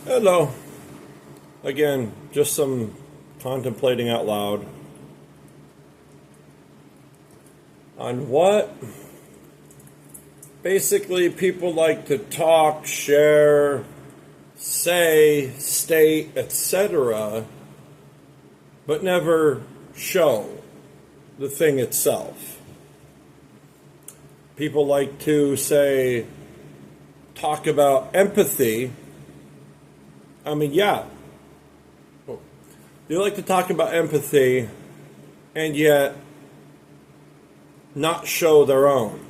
Hello. Again, just some contemplating out loud on what basically people like to talk, share, say, state, etc., but never show the thing itself. People like to say, talk about empathy. I mean, yeah, they like to talk about empathy and yet not show their own.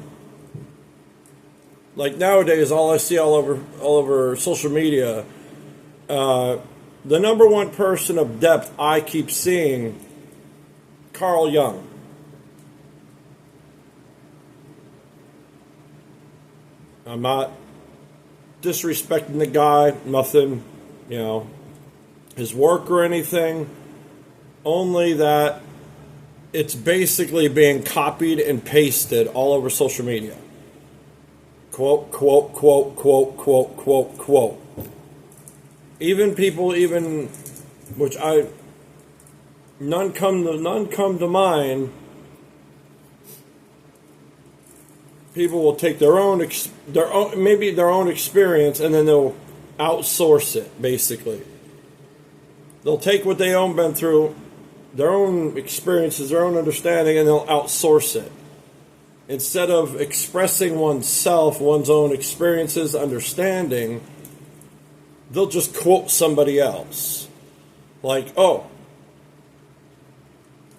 Like nowadays, all I see all over social media, the number one person of depth I keep seeing, Carl Jung. I'm not disrespecting the guy, nothing, his work or anything, only that it's basically being copied and pasted all over social media. Quote, quote, quote, quote, quote, quote, quote. Even people, which none come to mind. People will take their own experience and then they'll outsource it. Basically, they'll take what they own been through, their own experiences, their own understanding, and they'll outsource it. Instead of expressing oneself, one's own experiences, understanding, they'll just quote somebody else. Like, oh,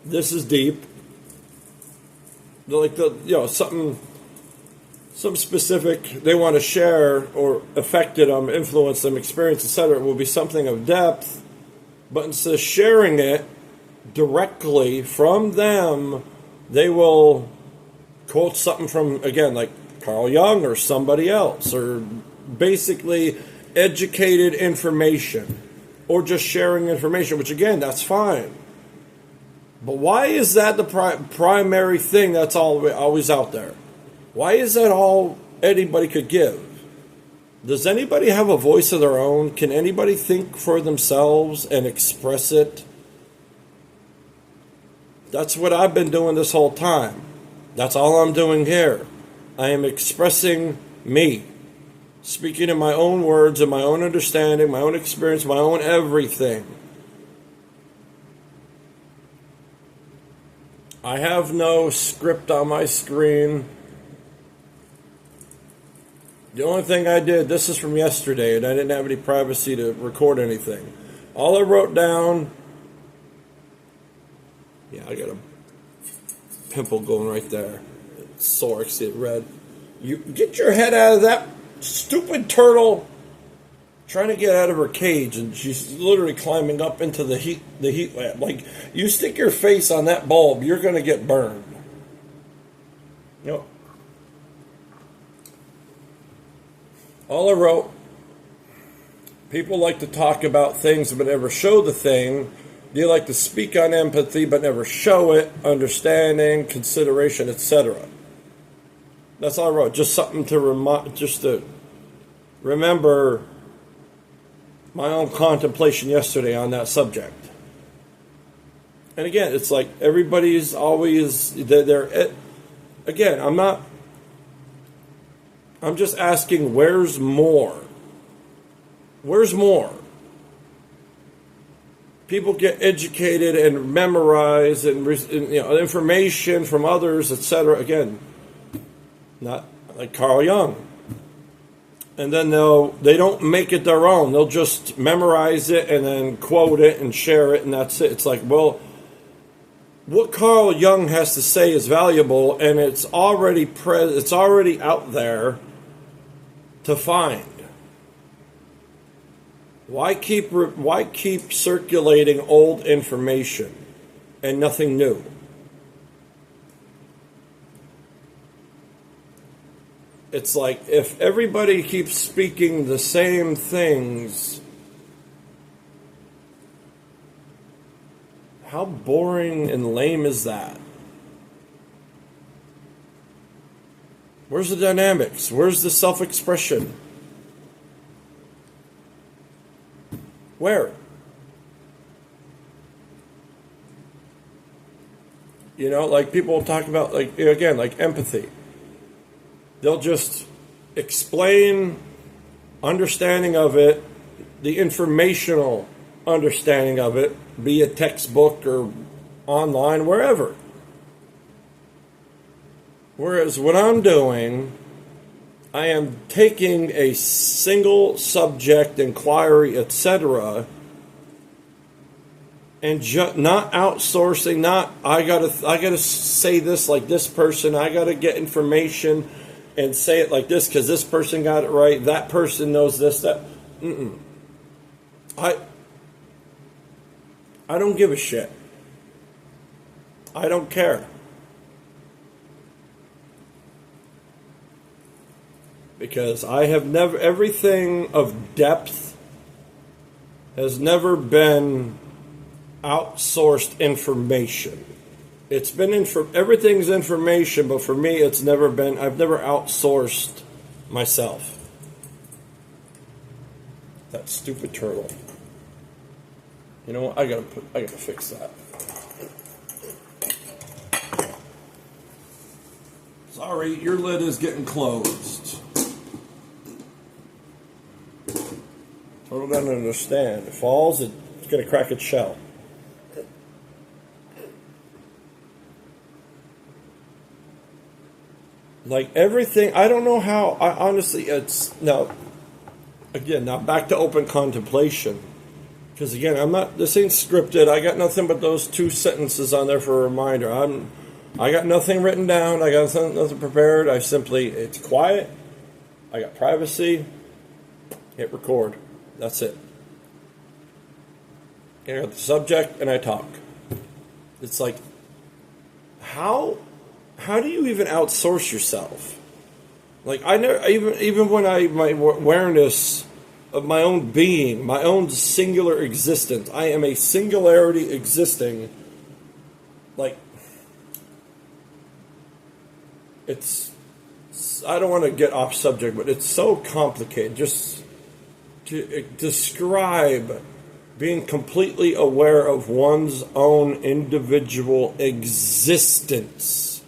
this is deep. They're like, something, some specific they want to share or affected them, influence them, experience, etc. will be something of depth. But instead of sharing it directly from them, they will quote something from, again, like Carl Jung or somebody else, or basically educated information, or just sharing information, which again, that's fine. But why is that the primary thing that's always out there? Why is that all anybody could give? Does anybody have a voice of their own? Can anybody think for themselves and express it? That's what I've been doing this whole time. That's all I'm doing here. I am expressing me. Speaking in my own words and my own understanding, my own experience, my own everything. I have no script on my screen. The only thing I did, this is from yesterday, and I didn't have any privacy to record anything. All I wrote down, I got a pimple going right there. It's sore, I see it red. You get your head out of that stupid turtle trying to get out of her cage, and she's literally climbing up into the heat lamp. Like, you stick your face on that bulb, you're going to get burned. All I wrote, people like to talk about things but never show the thing. They like to speak on empathy but never show it, understanding, consideration, etc. That's all I wrote. Just something to remember my own contemplation yesterday on that subject. And again, it's like everybody's always again, I'm just asking, where's more? Where's more? People get educated and memorize and information from others, etc. Again, not like Carl Jung. And then they don't make it their own. They'll just memorize it and then quote it and share it, and that's it. It's like, well, what Carl Jung has to say is valuable, and it's already it's already out there to find. Why keep circulating old information and nothing new? It's like, if everybody keeps speaking the same things, how boring and lame is that? Where's the dynamics? Where's the self-expression? Where? You know, like people talk about, like, again, like empathy. They'll just explain understanding of it, the informational understanding of it, be it textbook or online, wherever. Whereas what I'm doing, I am taking a single subject, inquiry, etc., and not outsourcing. Not I gotta say this like this person. I gotta get information and say it like this because this person got it right. That person knows this. That. I don't give a shit. I don't care. Because I have never, everything of depth has never been outsourced information. It's been everything's information, but for me, it's never been, I've never outsourced myself. That stupid turtle. You know what? I gotta fix that. Sorry, your lid is getting closed. Turtle doesn't understand. It falls, it's gonna crack its shell. Like everything, I don't know how, honestly, now back to open contemplation. Because again, this ain't scripted. I got nothing but those 2 sentences on there for a reminder. I got nothing written down. I got nothing prepared. It's quiet. I got privacy. Hit record. That's it. I got the subject and I talk. It's like, how do you even outsource yourself? Like I never, even when my awareness of my own being, my own singular existence, I am a singularity existing. Like I don't want to get off subject, but it's so complicated. Just to describe being completely aware of one's own individual existence.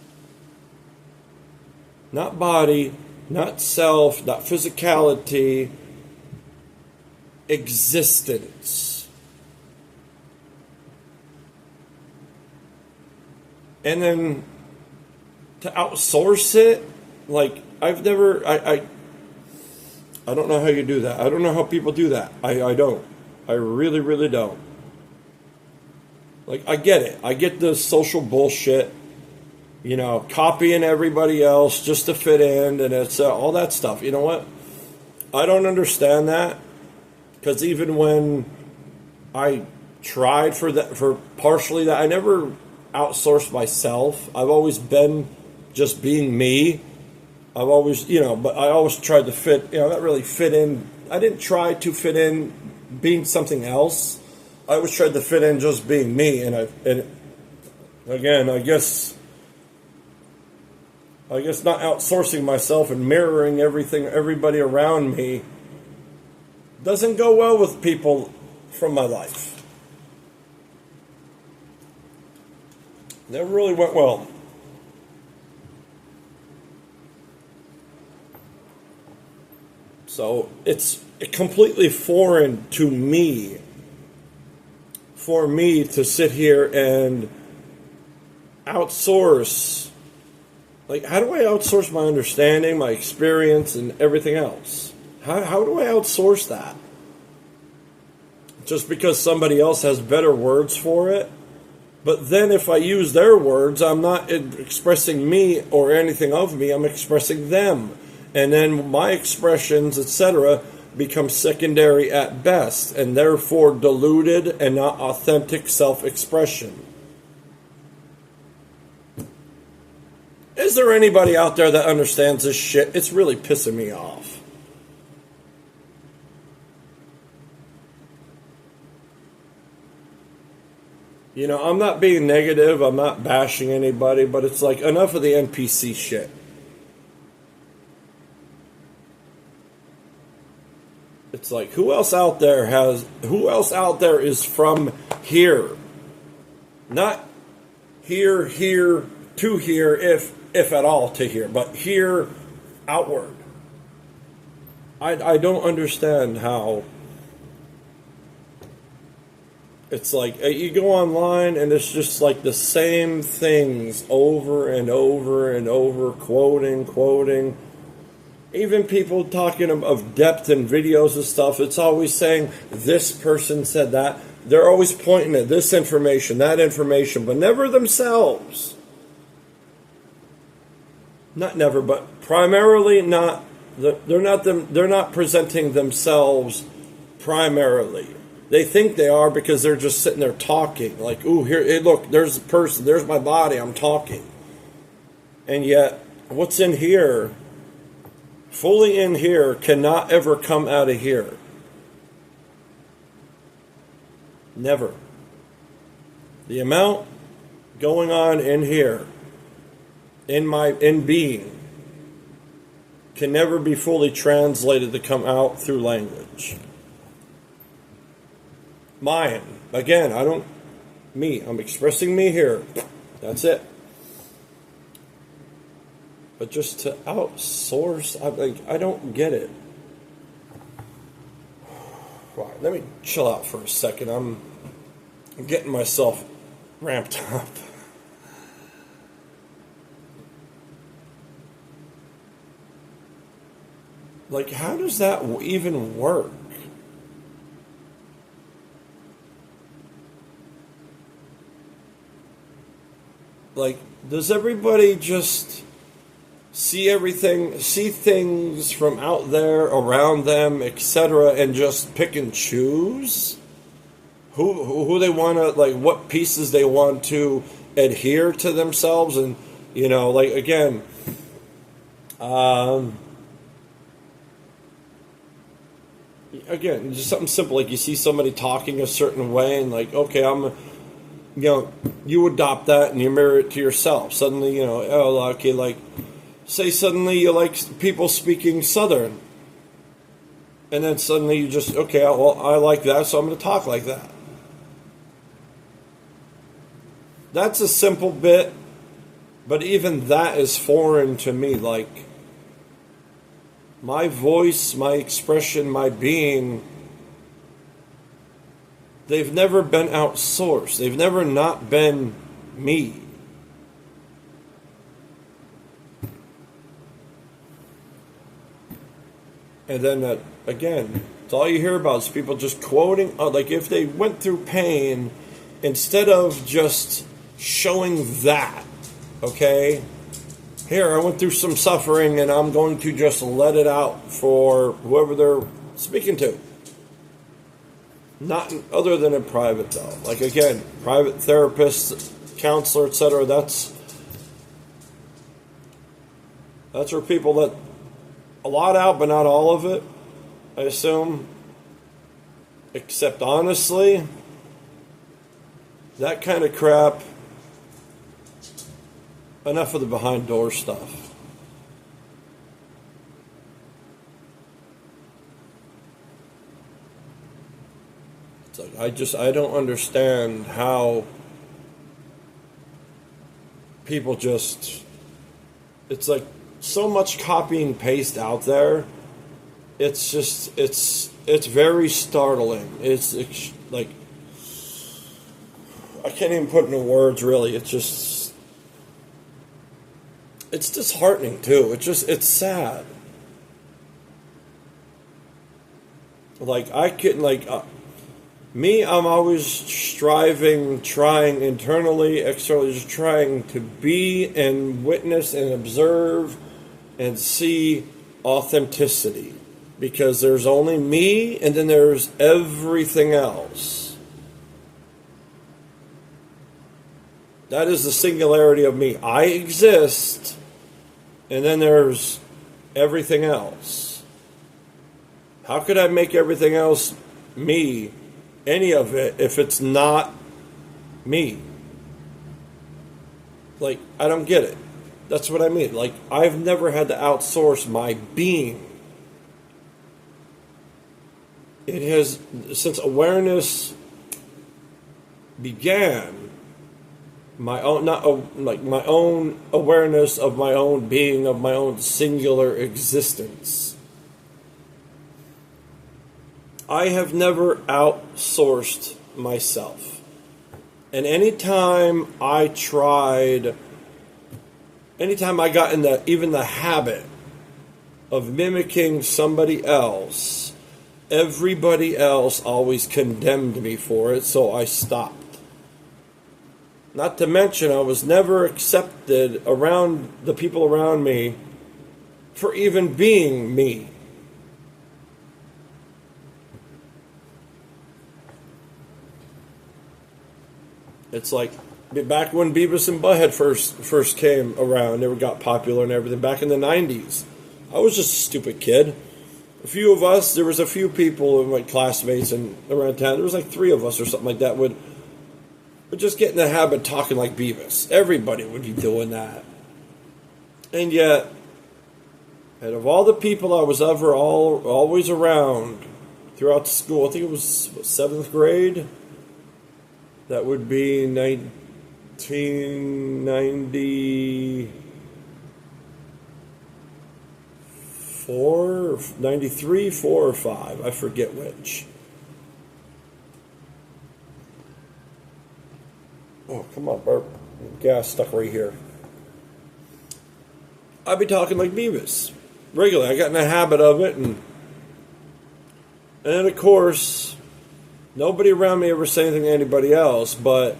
Not body, not self, not physicality, existence. And then to outsource it, like I've never, I don't know how you do that. I don't know how people do that. I don't. I really, really don't. Like, I get it. I get the social bullshit, you know, copying everybody else just to fit in, and it's all that stuff. You know what? I don't understand that, because even when I tried for partially that, I never outsourced myself. I've always been just being me. I've always, but I always tried to fit, not really fit in. I didn't try to fit in being something else. I always tried to fit in just being me. And again, I guess not outsourcing myself and mirroring everybody around me doesn't go well with people from my life. Never really went well. So it's completely foreign to me for me to sit here and outsource. Like, how do I outsource my understanding, my experience, and everything else? How do I outsource that? Just because somebody else has better words for it? But then if I use their words, I'm not expressing me or anything of me, I'm expressing them. And then my expressions, etc., become secondary at best, and therefore diluted and not authentic self-expression. Is there anybody out there that understands this shit? It's really pissing me off. I'm not being negative, I'm not bashing anybody, but it's like, enough of the NPC shit. It's like, who else out there is from here? Not here, to here, if at all to here, but here outward. I don't understand how it's like you go online and it's just like the same things over and over and over, quoting. Even people talking of depth in videos and stuff, it's always saying this person said that. They're always pointing at this information, that information, but never themselves. Not never, but primarily not. They're not presenting themselves primarily. They think they are because they're just sitting there talking. Like, ooh, here, hey, look, there's a person, there's my body, I'm talking. And yet, what's in here, fully in here, cannot ever come out of here. Never. The amount going on in here, in being, can never be fully translated to come out through language. Mine. Again, I'm expressing me here. That's it. But just to outsource, I don't get it. Right, let me chill out for a second. I'm getting myself ramped up. Like, how does that even work? Like, does everybody just see things from out there, around them, etc., and just pick and choose who they want to, like, what pieces they want to adhere to themselves? And, like, again, just something simple, like you see somebody talking a certain way, and like, okay, you adopt that and you mirror it to yourself. Suddenly, like, say suddenly you like people speaking Southern, and then suddenly you just, okay, well, I like that, so I'm going to talk like that. That's a simple bit, but even that is foreign to me. Like, my voice, my expression, my being, they've never been outsourced. They've never not been me. And then, again, it's all you hear about is people just quoting, like if they went through pain, instead of just showing that, okay? Here, I went through some suffering and I'm going to just let it out for whoever they're speaking to. Not other than in private, though. Like, again, private therapist, counselor, etc. That's where people let a lot out, but not all of it, I assume. Except, honestly, that kind of crap, enough of the behind door stuff. It's like, I don't understand how people just, it's like so much copy and paste out there. It's just, it's very startling. It's like, I can't even put into words, really. It's disheartening, too. It's sad. Like, I'm always striving, trying internally, externally, just trying to be and witness and observe and see authenticity. Because there's only me, and then there's everything else. That is the singularity of me. I exist, and then there's everything else. How could I make everything else me, any of it, if it's not me? Like, I don't get it. That's what I mean. Like, I've never had to outsource my being. it has, since awareness began, my own, not like my own awareness of my own being, of my own singular existence. I have never outsourced myself. And anytime I got in even the habit of mimicking somebody else, everybody else always condemned me for it, so I stopped. Not to mention, I was never accepted around the people around me for even being me. It's like back when Beavis and Butthead first came around, they got popular and everything, back in the 90s. I was just a stupid kid. A few of us, there was a few people, my classmates and around town, there was like 3 of us or something like that, would just get in the habit of talking like Beavis. Everybody would be doing that. And yet, out of all the people I was ever always around throughout the school, I think it was 7th grade, that would be 1994, 93, 4, or 5. I forget which. Oh, come on, Bert. Gas stuck right here. I'd be talking like Beavis. Regularly. I got in the habit of it. And of course, nobody around me ever said anything to anybody else. But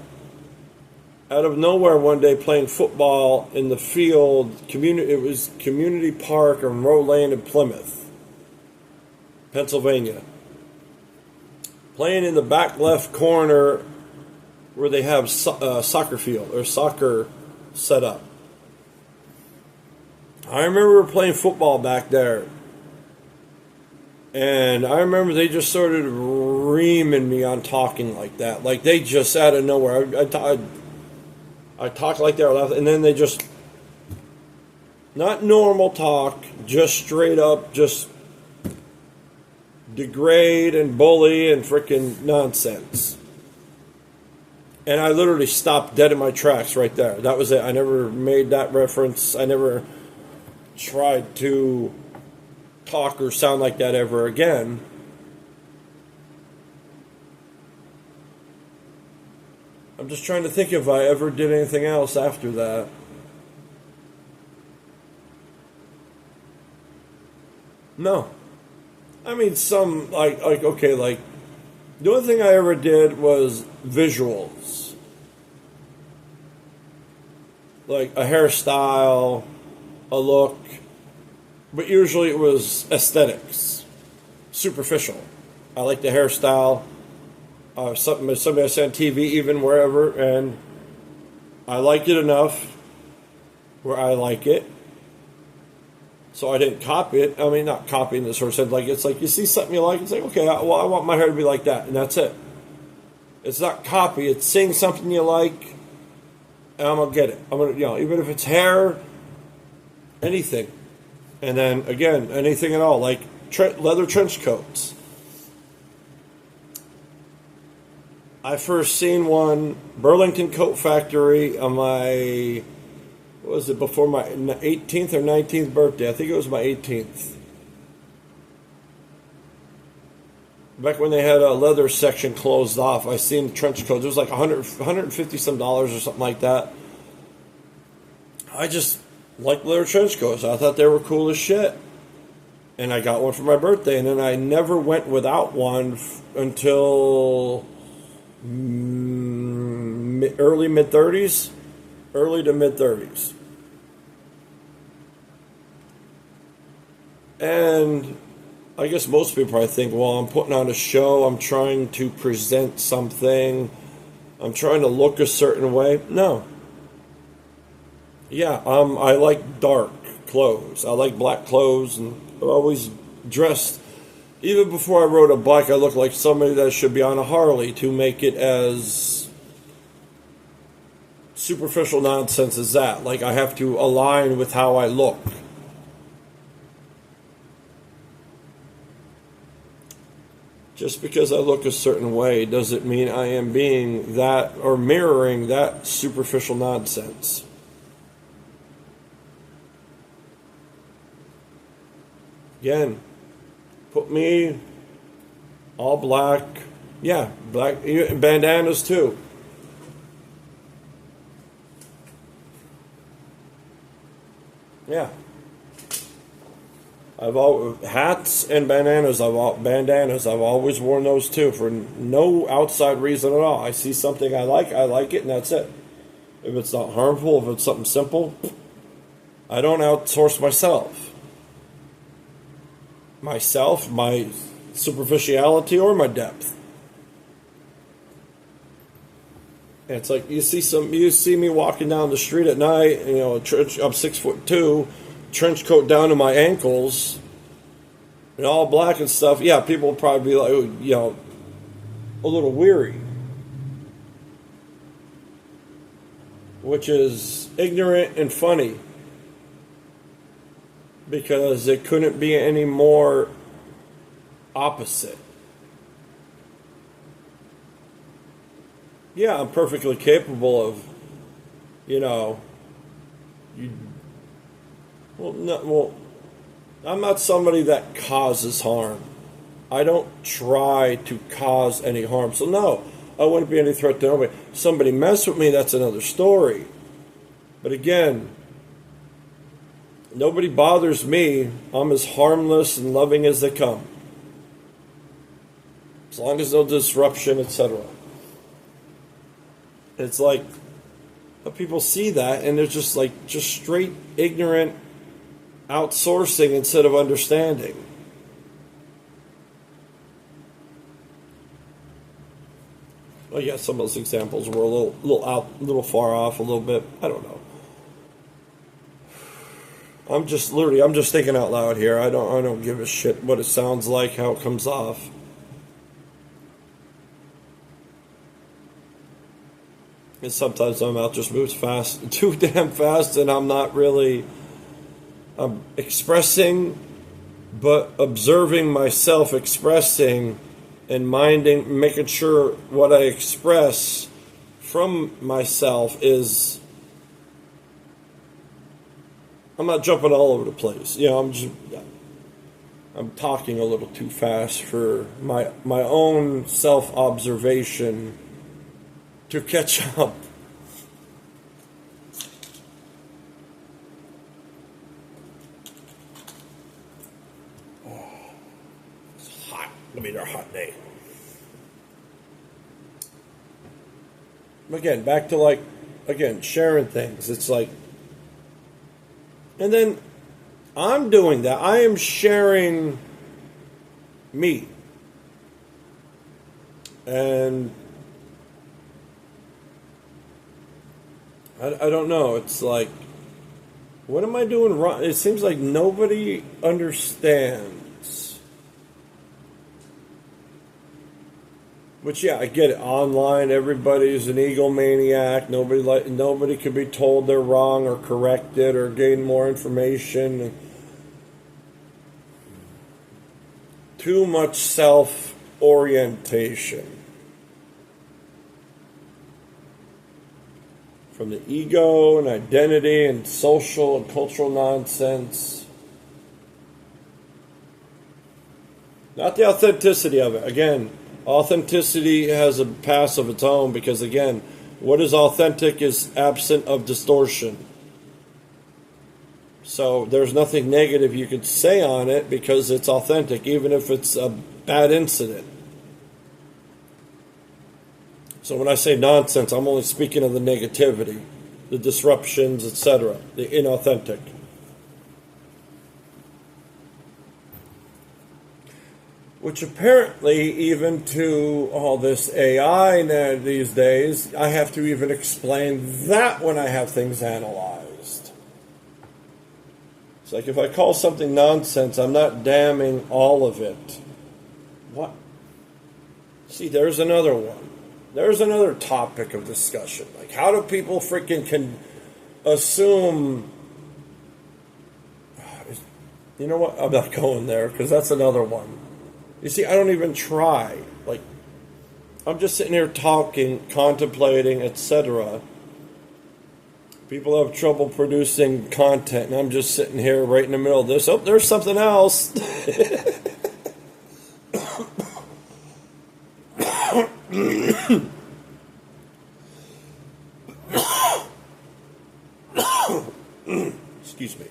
out of nowhere one day playing football in the field, it was Community Park on Roe Lane in Plymouth, Pennsylvania. Playing in the back left corner where they have soccer field or soccer set up. I remember playing football back there. And I remember they just started reaming me on talking like that. Like they just out of nowhere. I talk like that, and then they just, not normal talk, just straight up, just degrade and bully and freaking nonsense. And I literally stopped dead in my tracks right there. That was it. I never made that reference. I never tried to talk or sound like that ever again. I'm just trying to think if I ever did anything else after that. No. I mean, some, like okay, like, the only thing I ever did was visuals. Like a hairstyle, a look. But usually it was aesthetics. Superficial. I like the hairstyle. Somebody I see on TV, even wherever, and I like it enough where I like it. So I didn't copy it. I mean, not copying this sort of sense. Like, it's like you see something you like, it's like, okay, well, I want my hair to be like that, and that's it. It's not copy. It's seeing something you like, and I'm gonna get it. I'm gonna, even if it's hair, anything, and then again, anything at all, like leather trench coats. I first seen one, Burlington Coat Factory, on my, what was it, before my 18th or 19th birthday? I think it was my 18th. Back when they had a leather section closed off, I seen trench coats. It was like $150 some or something like that. I just liked leather trench coats. I thought they were cool as shit. And I got one for my birthday, and then I never went without one until early to mid 30s. And I guess most people probably think, well, I'm putting on a show, I'm trying to present something, I'm trying to look a certain way. No. Yeah, I like dark clothes. I like black clothes, and I've always dressed. Even before I rode a bike, I looked like somebody that should be on a Harley, to make it as superficial nonsense as that. Like, I have to align with how I look. Just because I look a certain way doesn't mean I am being that or mirroring that superficial nonsense. Again, put me all black. Yeah, black bandanas too. Yeah. I've all hats and bandanas. I've always worn those too for no outside reason at all. I see something I like it, and that's it. If it's not harmful, if it's something simple, I don't outsource myself, my superficiality, or my depth. And it's like you see me walking down the street at night, and, I'm 6'2", trench coat down to my ankles, and all black and stuff. Yeah, people will probably be like, a little weary, which is ignorant and funny, because it couldn't be any more opposite. Yeah, I'm perfectly capable of, I'm not somebody that causes harm. I don't try to cause any harm. So no, I wouldn't be any threat to nobody. Somebody mess with me, that's another story. But again, nobody bothers me. I'm as harmless and loving as they come. As long as no disruption, etc. It's like, but people see that and they're just straight ignorant outsourcing instead of understanding. Well, yeah, some of those examples were a little far off, a little bit. I don't know. I'm just thinking out loud here. I don't give a shit what it sounds like, how it comes off. And sometimes my mouth just moves fast, too damn fast, and I'm not really expressing, but observing myself expressing and making sure what I express from myself is, I'm not jumping all over the place. I'm talking a little too fast for my own self-observation to catch up. Oh, it's hot. It'll be a hot day. Again, back to sharing things. It's like, and then I'm doing that. I am sharing me. And I don't know. It's like, what am I doing wrong? It seems like nobody understands. Which, yeah, I get it. Online, everybody's an egomaniac. Nobody can be told they're wrong or corrected or gain more information. Too much self-orientation. From the ego and identity and social and cultural nonsense. Not the authenticity of it. Again, authenticity has a past of its own because, again, what is authentic is absent of distortion. So there's nothing negative you could say on it because it's authentic, even if it's a bad incident. So when I say nonsense, I'm only speaking of the negativity, the disruptions, etc., the inauthentic. Which apparently, even to all this AI these days, I have to even explain that when I have things analyzed. It's like if I call something nonsense, I'm not damning all of it. What? See, there's another one. There's another topic of discussion. Like, how do people can assume... You know what? I'm not going there, because that's another one. You see, I don't even try. Like, I'm just sitting here talking, contemplating, etc. People have trouble producing content, and I'm just sitting here right in the middle of this. Oh, there's something else. Excuse me.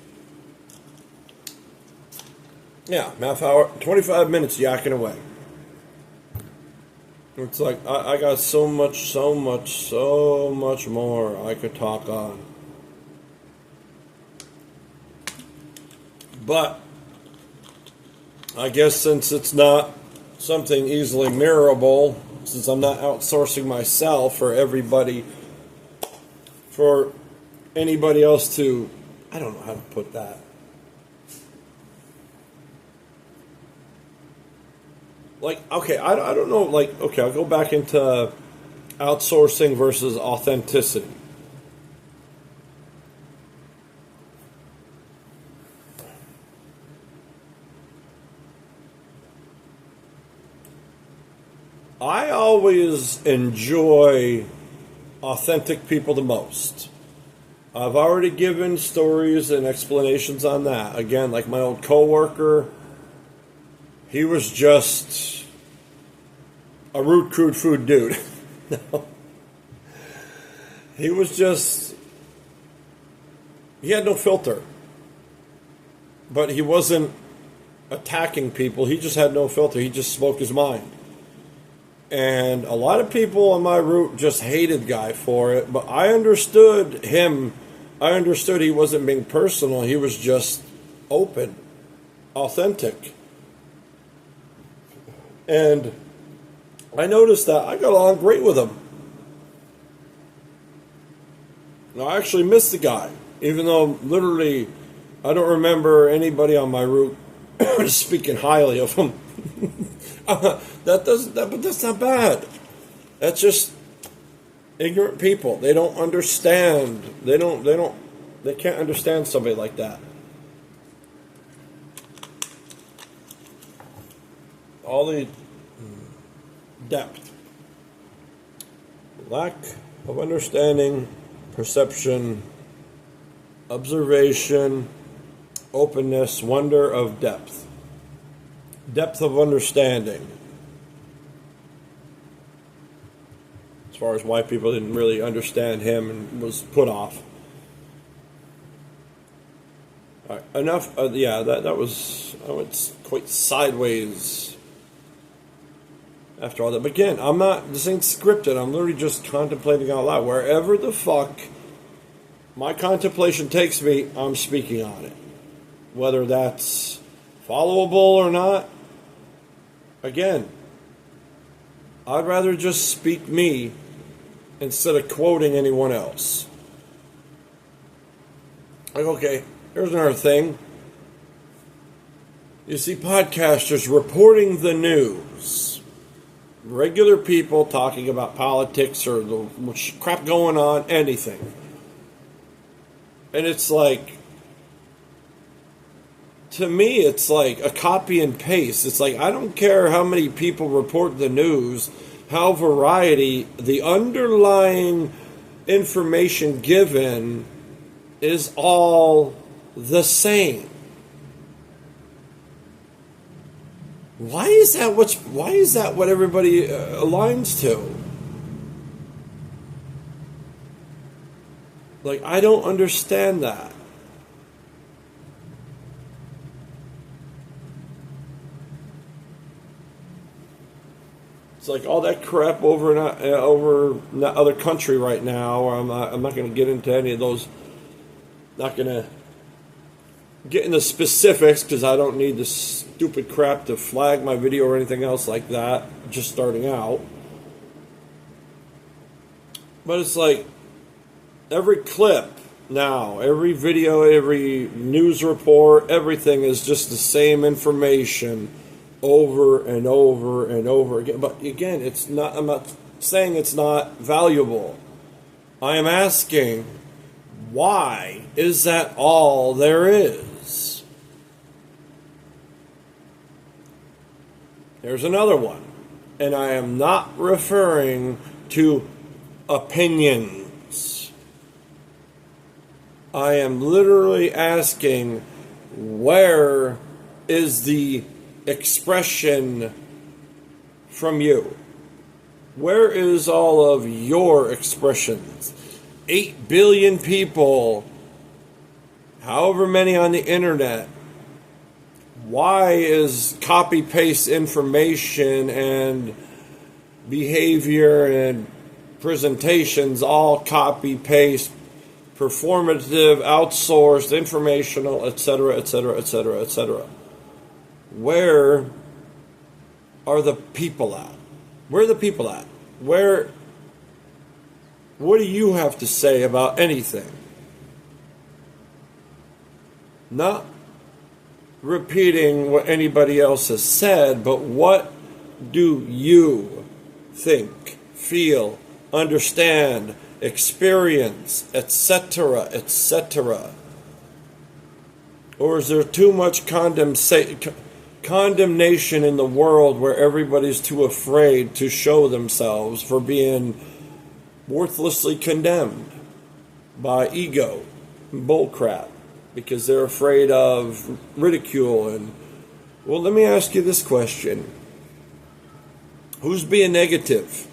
Yeah, half hour, 25 minutes yakking away. It's like I got so much more I could talk on. But I guess since it's not something easily mirrorable, since I'm not outsourcing myself for anybody else to, I don't know how to put that. Like, okay, I don't know, like, okay, I'll go back into outsourcing versus authenticity. I always enjoy authentic people the most. I've already given stories and explanations on that. Again, like my old coworker, he was just a root crude food dude. No. He was just, he had no filter. But he wasn't attacking people. He just had no filter. He just spoke his mind. And a lot of people on my route just hated the guy for it. But I understood him. I understood he wasn't being personal. He was just open, authentic. And I noticed that I got along great with him. I actually missed the guy, even though literally I don't remember anybody on my route speaking highly of him. But that's not bad. That's just ignorant people. They don't understand. They can't understand somebody like that. All the depth, lack of understanding, perception, observation, openness, wonder of depth. Depth of understanding. As far as why people didn't really understand him and was put off. All right, enough. That was, I went quite sideways after all that. But again, this ain't scripted. I'm literally just contemplating out loud. Wherever the fuck my contemplation takes me, I'm speaking on it. Whether that's followable or not, again, I'd rather just speak me instead of quoting anyone else. Like, okay, here's another thing. You see podcasters reporting the news. Regular people talking about politics or the crap going on, anything. And it's like, to me, it's like a copy and paste. It's like, I don't care how many people report the news, how variety, the underlying information given is all the same. Why is that what everybody aligns to? Like, I don't understand that. It's like all that crap over other country right now. I'm not going to get into any of those. Not going to get into specifics because I don't need this stupid crap to flag my video or anything else like that. Just starting out. But it's like every clip now, every video, every news report, everything is just the same information over and over and over again. But again, I'm not saying it's not valuable. I am asking, why is that all there is? Here's another one. And I am not referring to opinions. I am literally asking, where is the expression from you? Where is all of your expressions? 8 billion people, however many on the internet. Why is copy-paste information and behavior and presentations all copy-paste, performative, outsourced, informational, etc., etc., etc., etc.? Where are the people at? Where are the people at? What do you have to say about anything? Not repeating what anybody else has said, but what do you think, feel, understand, experience, etc., etc.? Or is there too much condemnation in the world where everybody's too afraid to show themselves for being worthlessly condemned by ego and bullcrap because they're afraid of ridicule? And well, let me ask you this question. Who's being negative?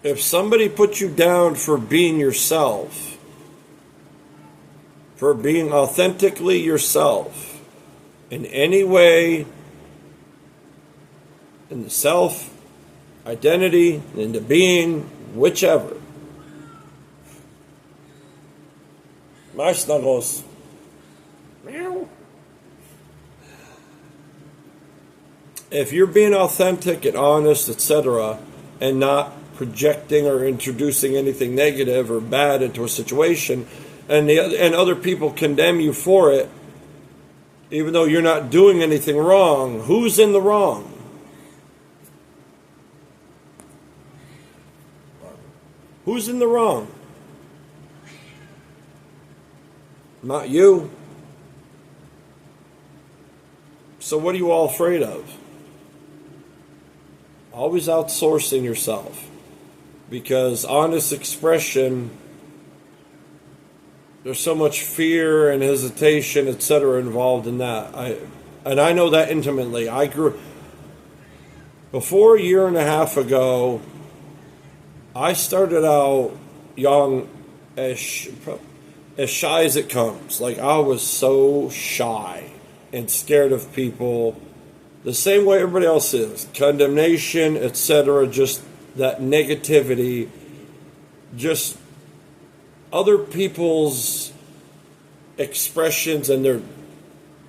If somebody puts you down for being yourself, for being authentically yourself, in any way, in the self, identity, into being, whichever. My snuggles. Meow. If you're being authentic and honest, etc., and not projecting or introducing anything negative or bad into a situation, and other people condemn you for it, even though you're not doing anything wrong, who's in the wrong? Who's in the wrong? Not you. So what are you all afraid of? Always outsourcing yourself. Because honest expression, there's so much fear and hesitation, etc., involved in that. I know that intimately. Before a year and a half ago, I started out young, as shy as it comes. Like, I was so shy and scared of people, the same way everybody else is. Condemnation, etc., just that negativity, just other people's expressions and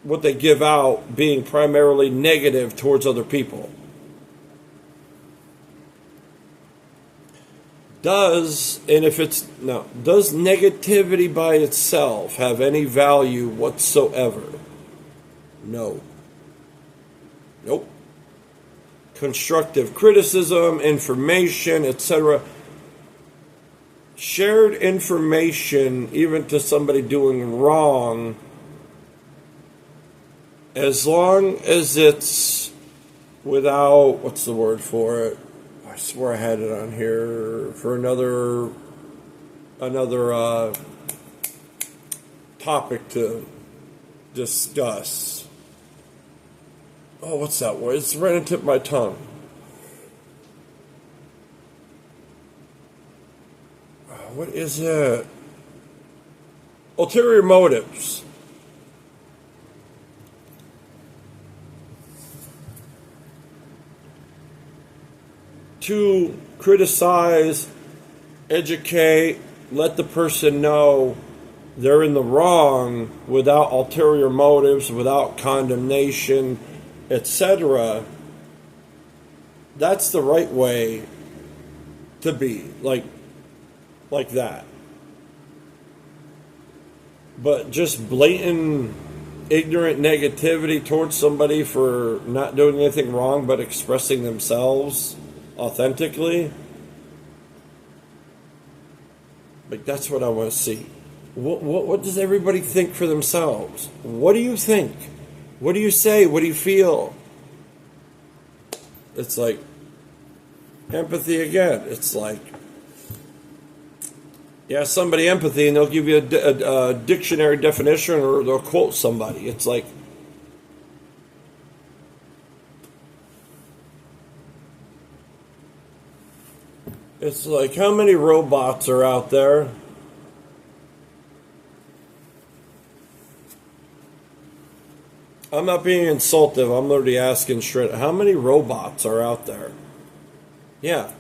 what they give out being primarily negative towards other people. Does negativity by itself have any value whatsoever? No. Nope. Constructive criticism, information, etc., shared information, even to somebody doing wrong, as long as it's without, what's the word for it? I swear I had it on here for another topic to discuss. Oh, what's that word? It's right on the tip of my tongue. What is it? Ulterior motives. To criticize, educate, let the person know they're in the wrong without ulterior motives, without condemnation, etc. That's the right way to be, like that. But just blatant, ignorant negativity towards somebody for not doing anything wrong but expressing themselves authentically, like, that's what I want to see. What does everybody think for themselves? What do you think? What do you say? What do you feel? It's like empathy again. It's like, yeah, somebody empathy, and they'll give you a dictionary definition, or they'll quote somebody. It's like, how many robots are out there? I'm not being insultive. I'm literally asking straight. How many robots are out there? Yeah.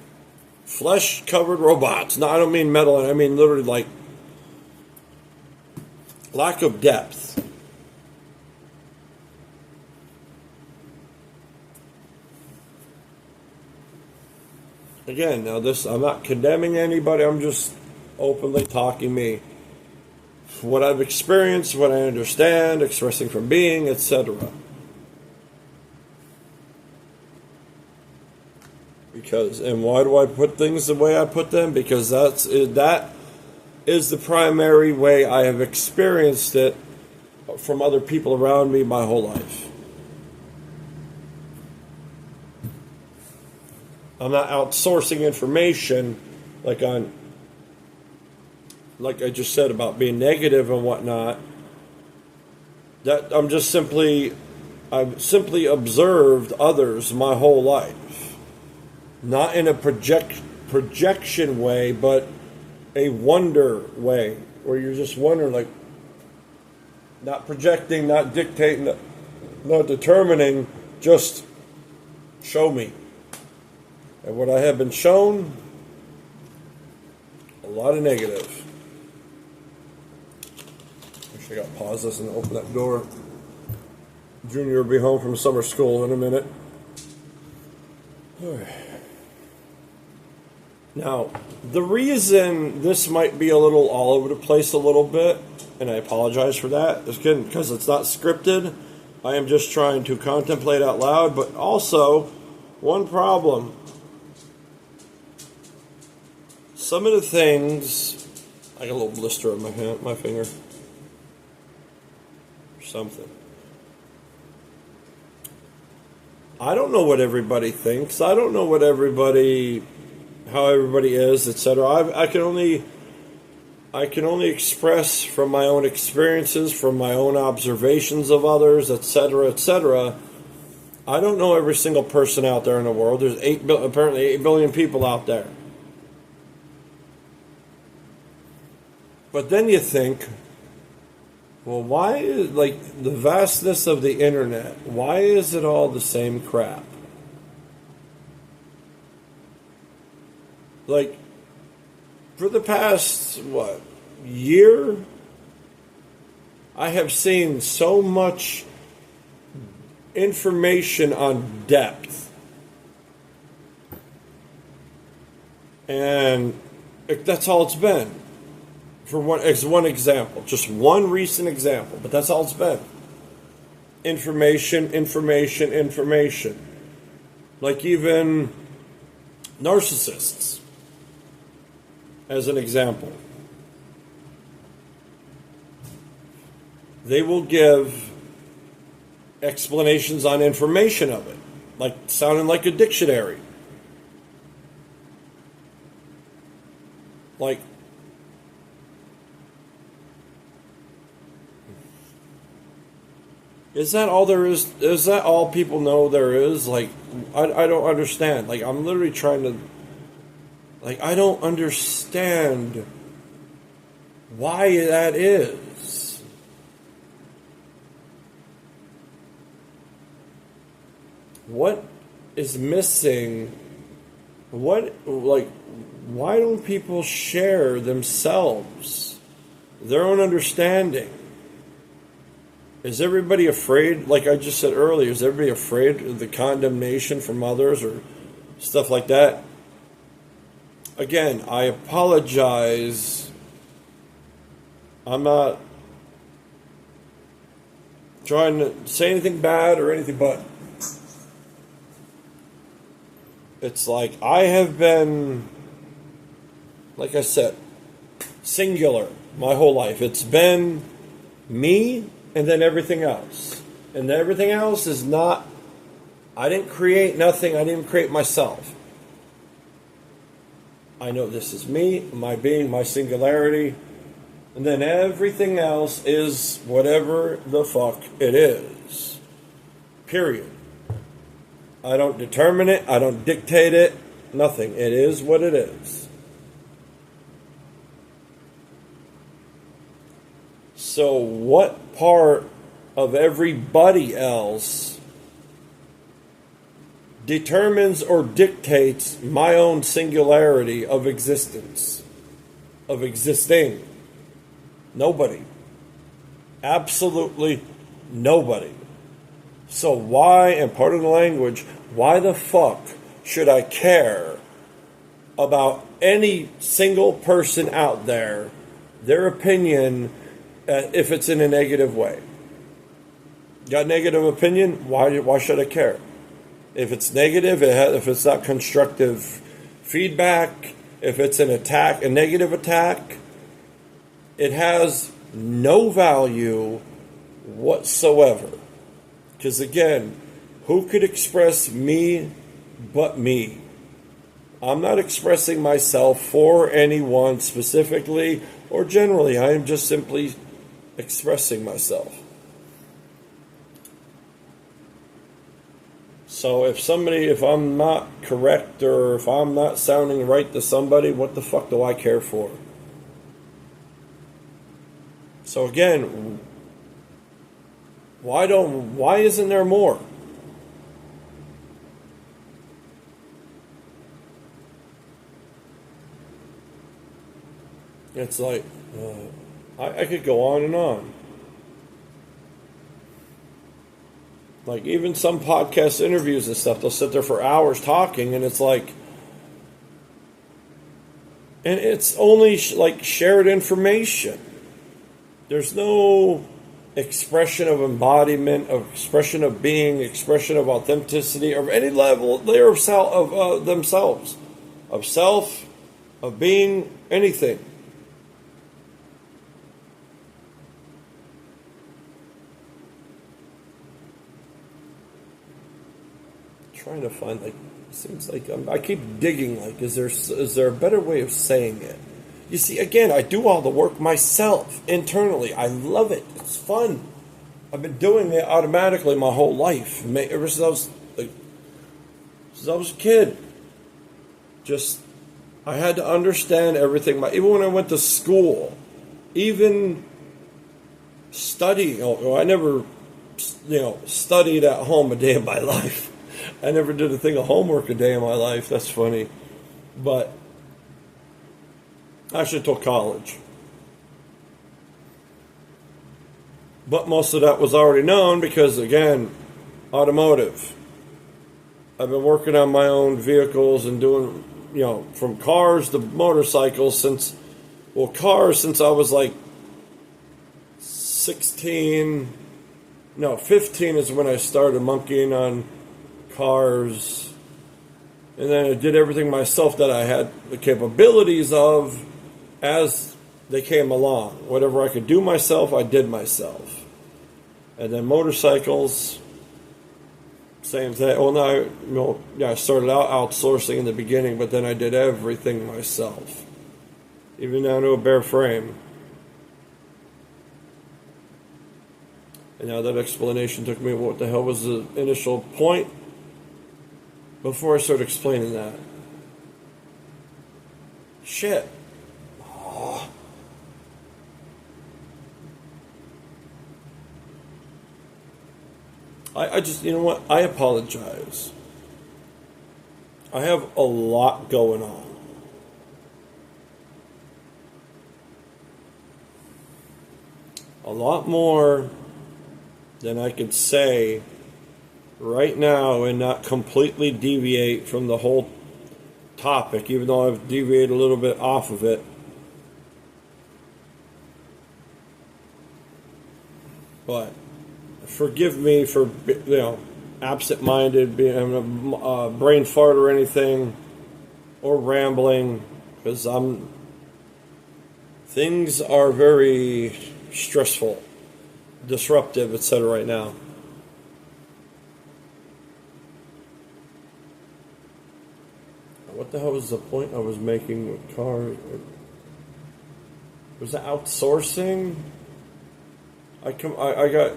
Flesh-covered robots. No, I don't mean metal. I mean literally like lack of depth. Again, now I'm not condemning anybody. I'm just openly talking me. What I've experienced, what I understand, expressing from being, etc. And why do I put things the way I put them? Because that is the primary way I have experienced it from other people around me my whole life. I'm not outsourcing information like I just said about being negative and whatnot. That I've simply observed others my whole life. Not in a projection way, but a wonder way, where you're just wondering, like, not projecting, not dictating, not determining, just show me. And what I have been shown, a lot of negative. Actually, I got to pause this and open that door. Junior will be home from summer school in a minute. Now, the reason this might be a little all over the place a little bit, and I apologize for that, is because it's not scripted. I am just trying to contemplate out loud, but also, one problem. Some of the things, I got a little blister on my finger. Or something. I don't know what everybody thinks. I don't know what how everybody is, etc. I can only express from my own experiences, from my own observations of others, etc., etc. I don't know every single person out there in the world. There's apparently 8 billion people out there. But then you think, well, why is, like, the vastness of the internet, why is it all the same crap? Like, for the past, year, I have seen so much information on depth. And that's all it's been. As one example, just one recent example, but that's all it's been. Information. Like even narcissists, as an example. They will give explanations on information of it, like sounding like a dictionary. Like, is that all there is? Is that all people know there is? Like, I don't understand. Like, I'm literally trying to... Like, I don't understand why that is. What is missing? Why don't people share themselves, their own understanding? Is everybody afraid, like I just said earlier, is everybody afraid of the condemnation from others or stuff like that? Again, I apologize. I'm not trying to say anything bad or anything, but it's like I have been, like I said, singular my whole life. It's been me and then everything else. And everything else is not I didn't create nothing. I didn't create myself. I know this is me, my being, my singularity. And then everything else is whatever the fuck it is. Period. I don't determine it. I don't dictate it. Nothing. It is what it is. So what part of everybody else determines or dictates my own singularity of existence, of existing? Nobody. Absolutely nobody. So why, and part of the language, why the fuck should I care about any single person out there, their opinion, if it's in a negative way? Got a negative opinion? Why should I care? If it's negative, if it's not constructive feedback, if it's an attack, a negative attack, it has no value whatsoever. Because again, who could express me but me? I'm not expressing myself for anyone specifically or generally. I am just simply expressing myself. So if I'm not correct or if I'm not sounding right to somebody, what the fuck do I care for? So again, why isn't there more? It's like, I could go on and on. Like even some podcast interviews and stuff, they'll sit there for hours talking, and it's like, and it's only like shared information. There's no expression of embodiment, of expression of being, expression of authenticity, or any level, layer of self, of themselves, of self, of being, anything. Trying to find, like, it seems like I keep digging, like, is there a better way of saying it? You see, again, I do all the work myself, internally. I love it. It's fun. I've been doing it automatically my whole life. Ever since I was a kid. Just, I had to understand everything. Even when I went to school, even studying, I never, studied at home a day in my life. I never did a thing of homework a day in my life. That's funny. But actually till college. But most of that was already known because, again, automotive. I've been working on my own vehicles and doing, from cars to motorcycles since I was like 15 is when I started monkeying on cars. And then I did everything myself that I had the capabilities of as they came along. Whatever I could do myself, I did myself. And then motorcycles, same thing. Well, I started out outsourcing in the beginning, but then I did everything myself. Even down to a bare frame. And now that explanation took me, what the hell was the initial point? Before I start explaining that. Shit. Oh. I just, you know what? I apologize. I have a lot going on. A lot more than I could say right now and not completely deviate from the whole topic, even though I've deviated a little bit off of it. But forgive me for, absent-minded, being a brain fart or anything, or rambling, because things are very stressful, disruptive, etc. right now. What the hell was the point I was making with cars? Was it outsourcing? I got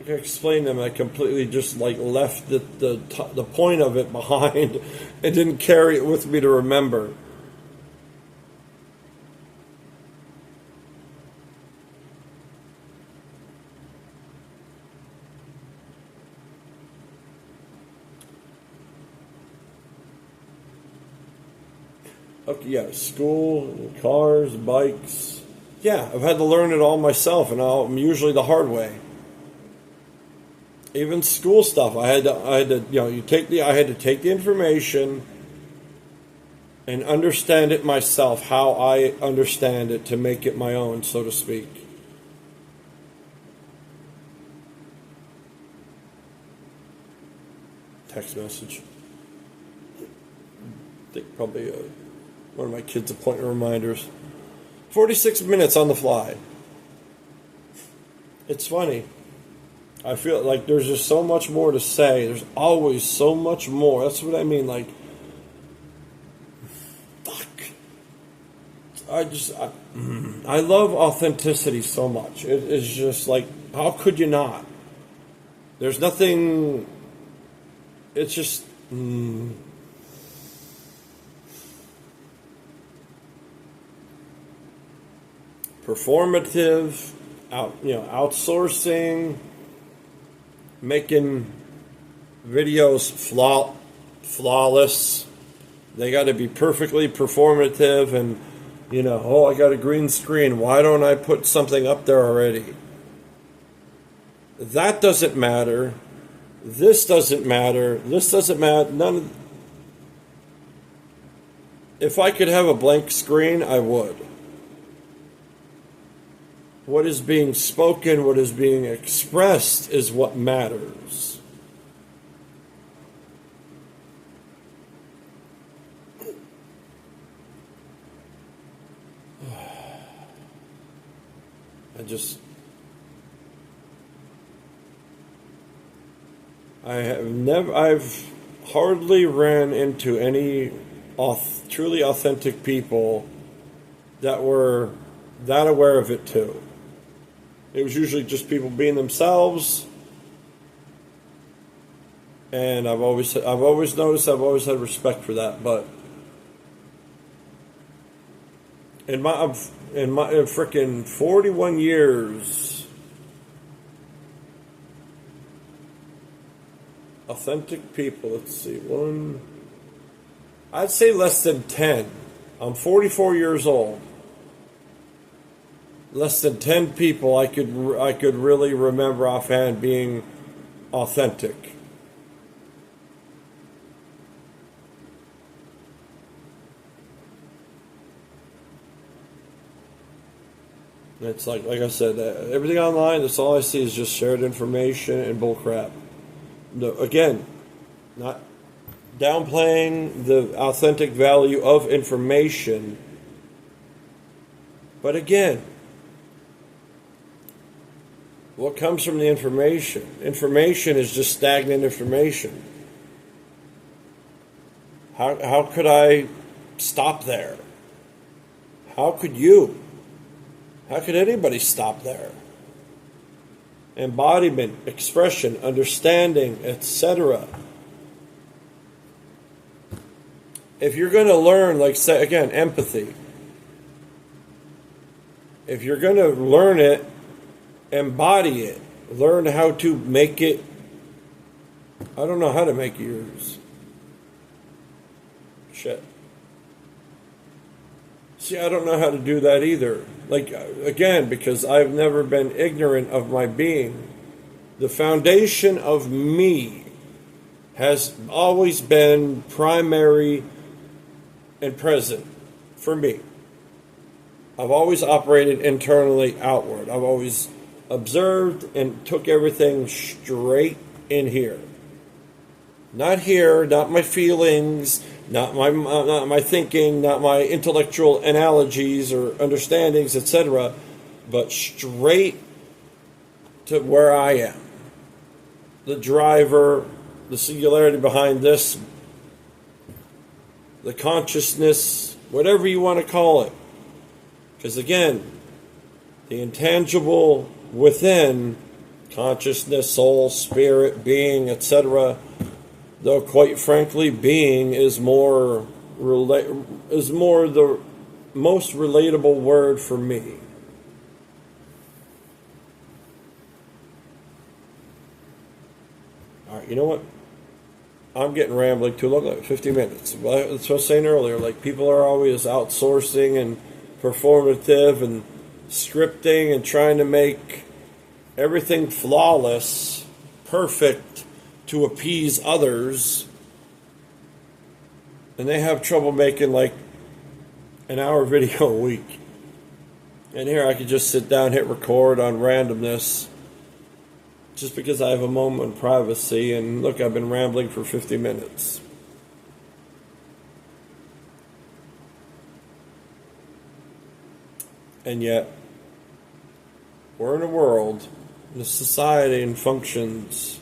explain them. I completely just like left the point of it behind and didn't carry it with me to remember. Okay, yeah, school, cars, bikes. Yeah, I've had to learn it all myself, and I'm usually the hard way. Even school stuff, I had to take the information and understand it myself, how I understand it, to make it my own, so to speak. Text message. I think probably one of my kids' appointment reminders. 46 minutes on the fly. It's funny. I feel like there's just so much more to say. There's always so much more. That's what I mean. Like, fuck. I love authenticity so much. It is just like, how could you not? There's nothing. It's just. Performative, outsourcing, making videos flawless. They got to be perfectly performative, and I got a green screen. Why don't I put something up there already? That doesn't matter. This doesn't matter. This doesn't matter. If I could have a blank screen, I would. What is being spoken, what is being expressed is what matters. I've hardly ran into any truly authentic people that were that aware of it too. It was usually just people being themselves, and I've always noticed, I've always had respect for that. But in my freaking 41 years, authentic people. Let's see, I'd say less than 10. I'm 44 years old. Less than 10 people I could really remember offhand being authentic. It's like I said, everything online, that's all I see is just shared information and bullcrap. Again, not downplaying the authentic value of information, but again, what comes from the information? Information is just stagnant information. How could I stop there? How could you? How could anybody stop there? Embodiment, expression, understanding, etc. If you're going to learn, like say again, empathy. If you're going to learn it, embody it. Learn how to make it. I don't know how to make yours. Shit. See, I don't know how to do that either. Like, again, because I've never been ignorant of my being. The foundation of me has always been primary and present for me. I've always operated internally outward. I've always observed and took everything straight in here. Not here, not my feelings, not my thinking, not my intellectual analogies or understandings, etc., but straight to where I am. The driver, the singularity behind this the consciousness, whatever you want to call it. Because again, the intangible within, consciousness, soul, spirit, being, etc., though quite frankly, being is more the most relatable word for me. All right, you know what? I'm getting rambling too long, like 50 minutes. That's what I was saying earlier. Like, people are always outsourcing and performative and scripting and trying to make everything flawless, perfect to appease others. And they have trouble making like an hour video a week. And here I could just sit down, hit record on randomness, just because I have a moment of privacy, and look, I've been rambling for 50 minutes. And yet, we're in a world, in a society and functions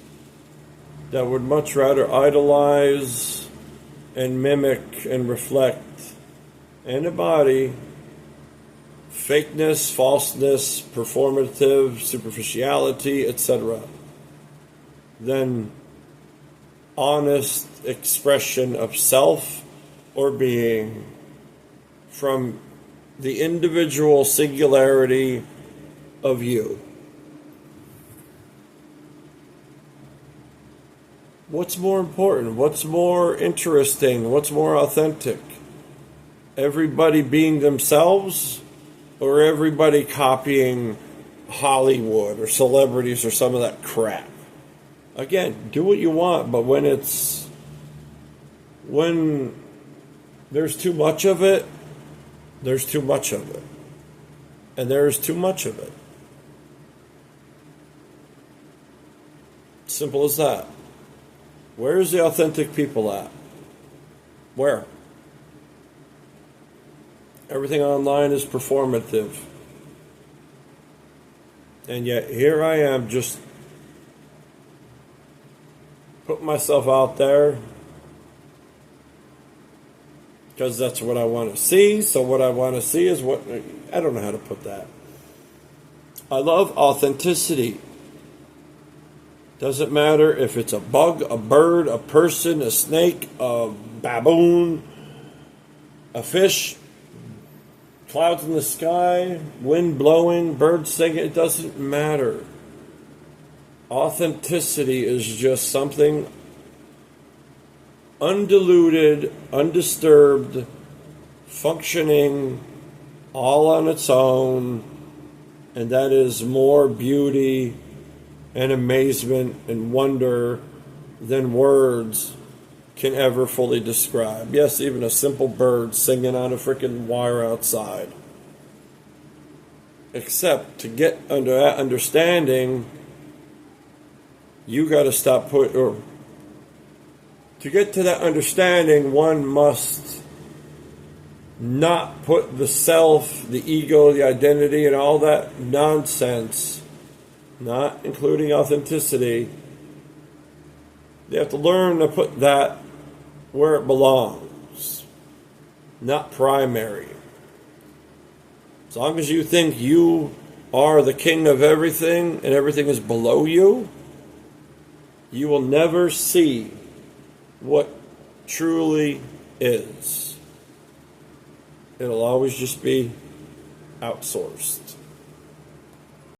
that would much rather idolize and mimic and reflect and embody fakeness, falseness, performative, superficiality, etc., than honest expression of self or being from the individual singularity of you. What's more important? What's more interesting? What's more authentic? Everybody being themselves, or everybody copying Hollywood or celebrities or some of that crap? Again, do what you want, but when there's too much of it, there's too much of it. And there's too much of it. Simple as that. Where's the authentic people at? Where? Everything online is performative. And yet here I am, just putting myself out there because that's what I want to see. So what I want to see is what, I don't know how to put that. I love authenticity. Doesn't matter if it's a bug, a bird, a person, a snake, a baboon, a fish, clouds in the sky, wind blowing, birds singing, it doesn't matter. Authenticity is just something undiluted, undisturbed, functioning all on its own, and that is more beauty and amazement and wonder than words can ever fully describe. Yes, even a simple bird singing on a freaking wire outside. Except to get under that understanding, you got to stop to get to that understanding, one must not put the self, the ego, the identity, and all that nonsense, not including authenticity. They have to learn to put that where it belongs, not primary. As long as you think you are the king of everything and everything is below you, you will never see what truly is. It'll always just be outsourced.